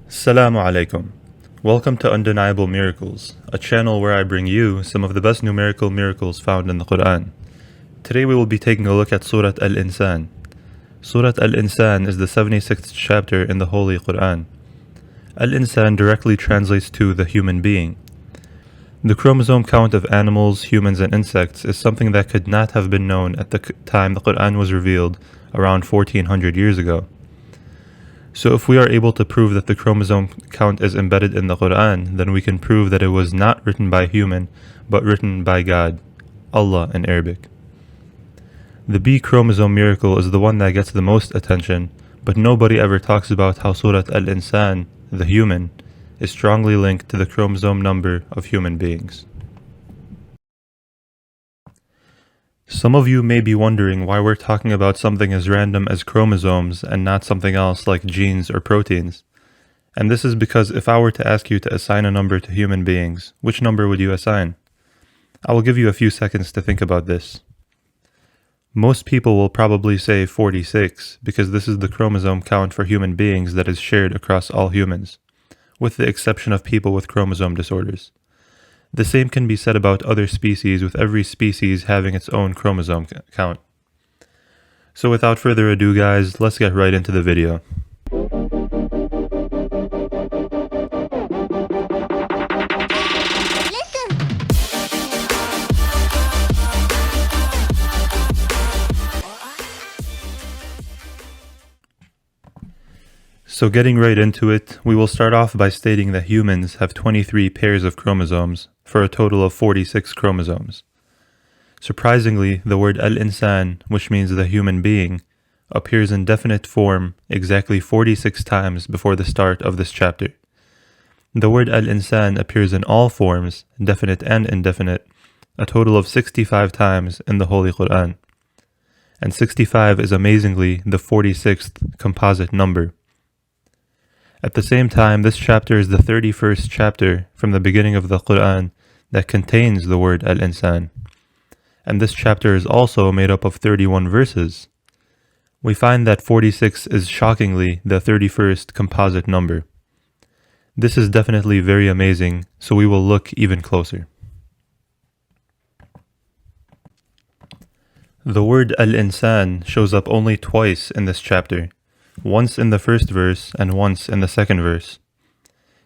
Assalamu Alaikum. Welcome to Undeniable Miracles, a channel where I bring you some of the best numerical miracles found in the Quran. Today we will be taking a look at Surat Al Insan. Surat Al Insan is the 76th chapter in the Holy Quran. Al Insan directly translates to the human being. The chromosome count of animals, humans, and insects is something that could not have been known at the time the Quran was revealed around 1400 years ago. So if we are able to prove that the chromosome count is embedded in the Quran, then we can prove that it was not written by a human, but written by God, Allah in Arabic. The B chromosome miracle is the one that gets the most attention, but nobody ever talks about how Surat Al Insan, the human, is strongly linked to the chromosome number of human beings. Some of you may be wondering why we're talking about something as random as chromosomes and not something else like genes or proteins. And this is because if I were to ask you to assign a number to human beings, which number would you assign? I will give you a few seconds to think about this. Most people will probably say 46 because this is the chromosome count for human beings that is shared across all humans, with the exception of people with chromosome disorders. The same can be said about other species, with every species having its own chromosome count. So without further ado guys, let's get right into the video. So getting right into it, we will start off by stating that humans have 23 pairs of chromosomes, for a total of 46 chromosomes. Surprisingly, the word Al-Insan, which means the human being, appears in definite form exactly 46 times before the start of this chapter. The word Al-Insan appears in all forms, definite and indefinite, a total of 65 times in the Holy Quran. And 65 is amazingly the 46th composite number. At the same time, this chapter is the 31st chapter from the beginning of the Quran that contains the word Al-Insan. And this chapter is also made up of 31 verses. We find that 46 is shockingly the 31st composite number. This is definitely very amazing, so we will look even closer. The word Al-Insan shows up only twice in this chapter. Once in the first verse and once in the second verse.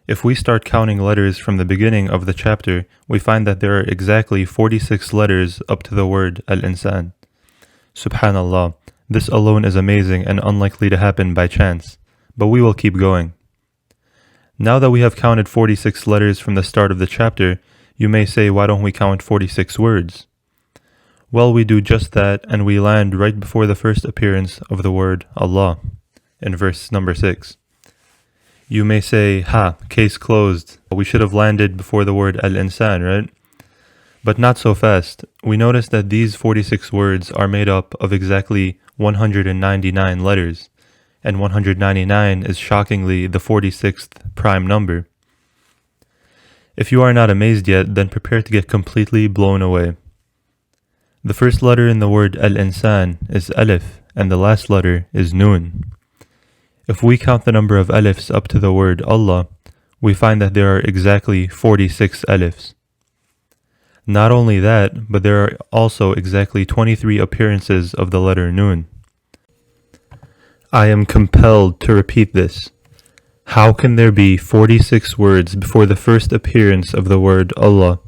If we start counting letters from the beginning of the chapter, we find that there are exactly 46 letters up to the word Al-Insan. Subhanallah, this alone is amazing and unlikely to happen by chance, but we will keep going. Now that we have counted 46 letters from the start of the chapter, you may say, why don't we count 46 words? Well, we do just that, and we land right before the first appearance of the word Allah. In verse number 6. You may say, case closed. We should have landed before the word Al-Insan, right? But not so fast. We notice that these 46 words are made up of exactly 199 letters, and 199 is shockingly the 46th prime number. If you are not amazed yet, then prepare to get completely blown away. The first letter in the word Al-Insan is Alif, and the last letter is Nun. If we count the number of alifs up to the word Allah, we find that there are exactly 46 alifs. Not only that, but there are also exactly 23 appearances of the letter Nun. I am compelled to repeat this. How can there be 46 words before the first appearance of the word Allah,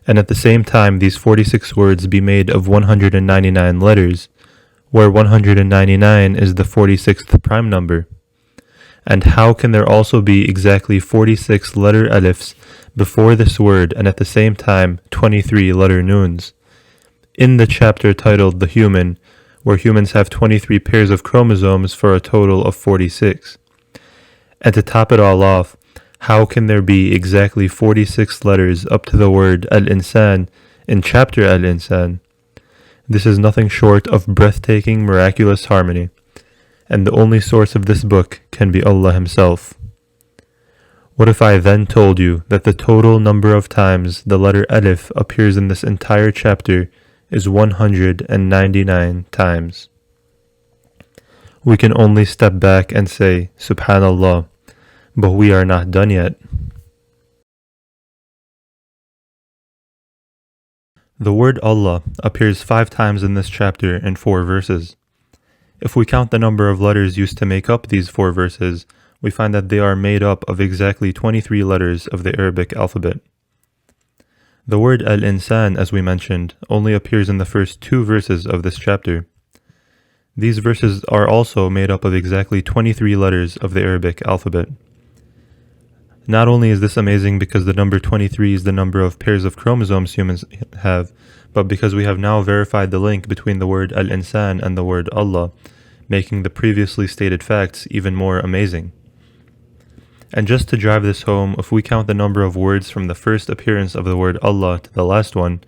and at the same time these 46 words be made of 199 letters, where 199 is the 46th prime number? And how can there also be exactly 46 letter alifs before this word and at the same time 23 letter nuns? In the chapter titled The Human, where humans have 23 pairs of chromosomes for a total of 46. And to top it all off, how can there be exactly 46 letters up to the word Al-Insan in chapter Al-Insan? This is nothing short of breathtaking, miraculous harmony. And the only source of this book can be Allah Himself. What if I then told you that the total number of times the letter Alif appears in this entire chapter is 199 times? We can only step back and say, Subhanallah, But we are not done yet. The word Allah appears 5 times in this chapter in 4 verses. If we count the number of letters used to make up these 4 verses, we find that they are made up of exactly 23 letters of the Arabic alphabet. The word Al-Insan, as we mentioned, only appears in the first 2 verses of this chapter. These verses are also made up of exactly 23 letters of the Arabic alphabet. Not only is this amazing because the number 23 is the number of pairs of chromosomes humans have, but because we have now verified the link between the word Al-Insan and the word Allah, making the previously stated facts even more amazing. And just to drive this home, if we count the number of words from the first appearance of the word Allah to the last one,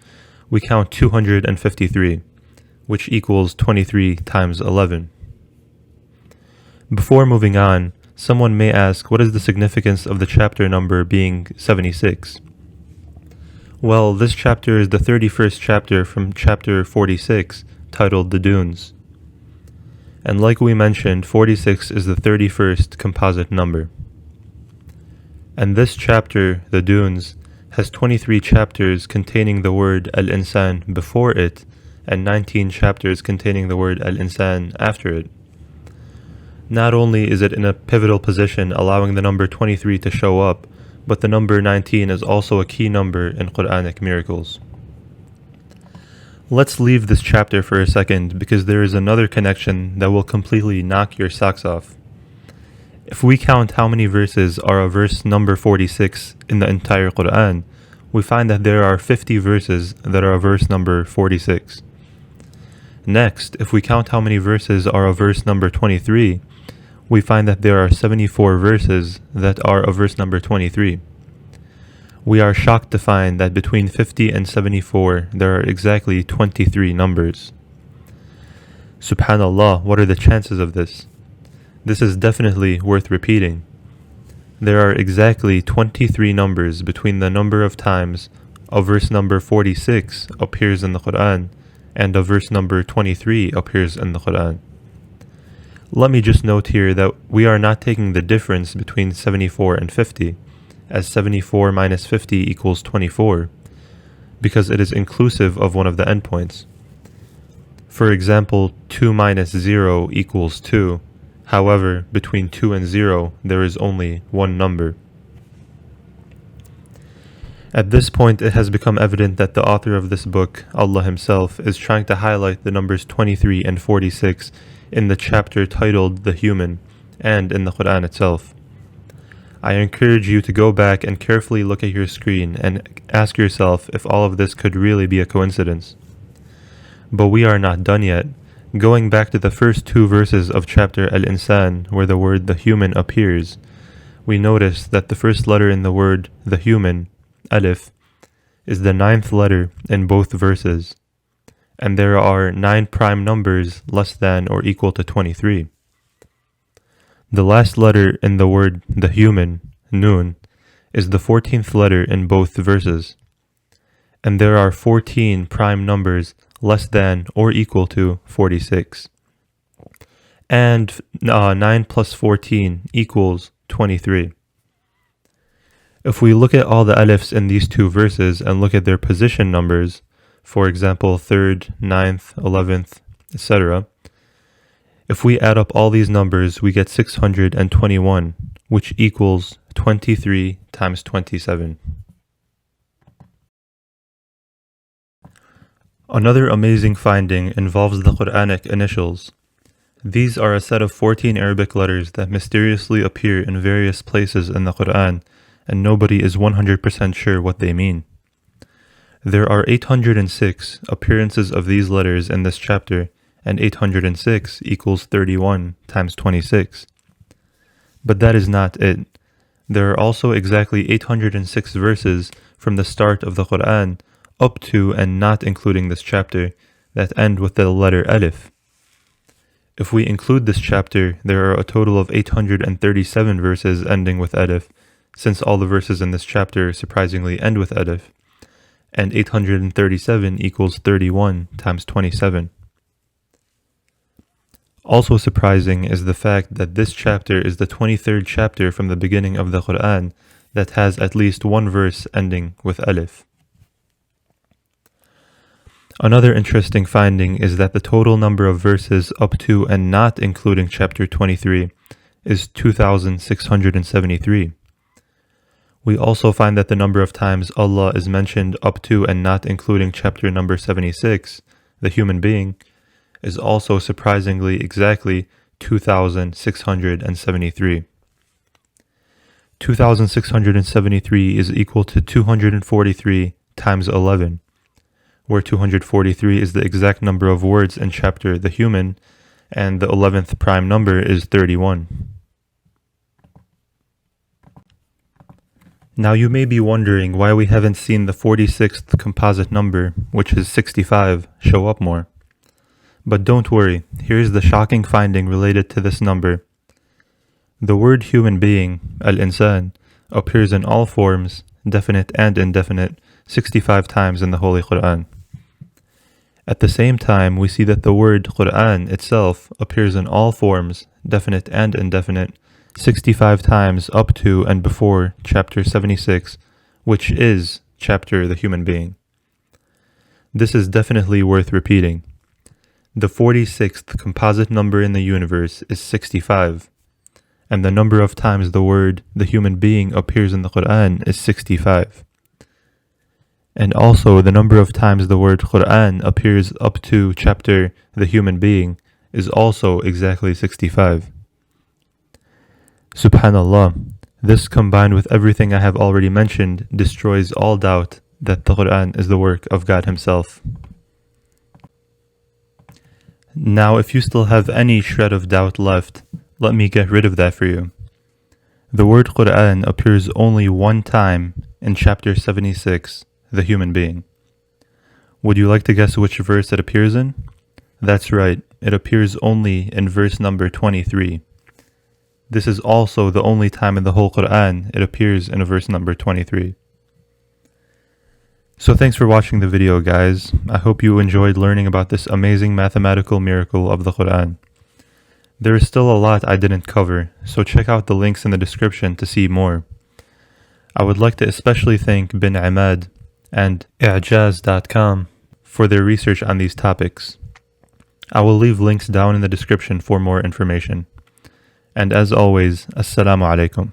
we count 253, which equals 23 times 11. Before moving on, someone may ask, what is the significance of the chapter number being 76? Well, this chapter is the 31st chapter from chapter 46, titled The Dunes. And like we mentioned, 46 is the 31st composite number. And this chapter, The Dunes, has 23 chapters containing the word Al-Insan before it, and 19 chapters containing the word Al-Insan after it. Not only is it in a pivotal position allowing the number 23 to show up, but the number 19 is also a key number in Quranic miracles. Let's leave this chapter for a second because there is another connection that will completely knock your socks off. If we count how many verses are a verse number 46 in the entire Quran, we find that there are 50 verses that are a verse number 46. Next, if we count how many verses are a verse number 23, we find that there are 74 verses that are a verse number 23. We are shocked to find that between 50 and 74, there are exactly 23 numbers. Subhanallah, what are the chances of this? This is definitely worth repeating. There are exactly 23 numbers between the number of times a verse number 46 appears in the Quran and a verse number 23 appears in the Quran. Let me just note here that we are not taking the difference between 74 and 50, as 74 minus 50 equals 24, because it is inclusive of one of the endpoints. For example, 2 minus 0 equals 2. However, between 2 and 0, there is only one number. At this point, it has become evident that the author of this book, Allah himself, is trying to highlight the numbers 23 and 46 in the chapter titled The Human, and in the Quran itself. I encourage you to go back and carefully look at your screen and ask yourself if all of this could really be a coincidence. But we are not done yet. Going back to the first 2 verses of chapter Al-Insan, where the word the human appears, we notice that the first letter in the word the human, Alif, is the 9th letter in both verses, and there are 9 prime numbers less than or equal to 23. The last letter in the word the human, Nun, is the 14th letter in both verses, and there are 14 prime numbers less than or equal to 46. And 9 plus 14 equals 23. If we look at all the alifs in these 2 verses and look at their position numbers, for example 3rd, 9th, 11th, etc., if we add up all these numbers, we get 621, which equals 23 times 27. Another amazing finding involves the Quranic initials. These are a set of 14 Arabic letters that mysteriously appear in various places in the Quran, and nobody is 100% sure what they mean. There are 806 appearances of these letters in this chapter, and 806 equals 31 times 26. But that is not it. There are also exactly 806 verses from the start of the Quran up to and not including this chapter that end with the letter Alif. If we include this chapter, there are a total of 837 verses ending with Alif, since all the verses in this chapter surprisingly end with Alif, and 837 equals 31 times 27. Also surprising is the fact that this chapter is the 23rd chapter from the beginning of the Quran that has at least one verse ending with alif. Another interesting finding is that the total number of verses up to and not including chapter 23 is 2,673. We also find that the number of times Allah is mentioned up to and not including chapter number 76, the human being, is also surprisingly exactly 2,673. 2,673 is equal to 243 times 11, where 243 is the exact number of words in chapter the human, and the 11th prime number is 31. Now you may be wondering why we haven't seen the 46th composite number, which is 65, show up more. But don't worry, here's the shocking finding related to this number. The word human being, Al-Insan, appears in all forms, definite and indefinite, 65 times in the Holy Quran. At the same time, we see that the word Quran itself appears in all forms, definite and indefinite, 65 times up to and before chapter 76, which is chapter the human being. This is definitely worth repeating. The 46th composite number in the universe is 65, and the number of times the word the human being appears in the Quran is 65. And also the number of times the word Quran appears up to chapter the human being is also exactly 65. Subhanallah, this combined with everything I have already mentioned destroys all doubt that the Quran is the work of God Himself. Now, if you still have any shred of doubt left, let me get rid of that for you. The word Quran appears only one time in chapter 76, the human being. Would you like to guess which verse it appears in? That's right, it appears only in verse number 23. This is also the only time in the whole Quran it appears in verse number 23. So thanks for watching the video, guys. I hope you enjoyed learning about this amazing mathematical miracle of the Quran. There is still a lot I didn't cover, so check out the links in the description to see more. I would like to especially thank BinImad and I'jaz.com for their research on these topics. I will leave links down in the description for more information. And as always, Assalamu Alaikum.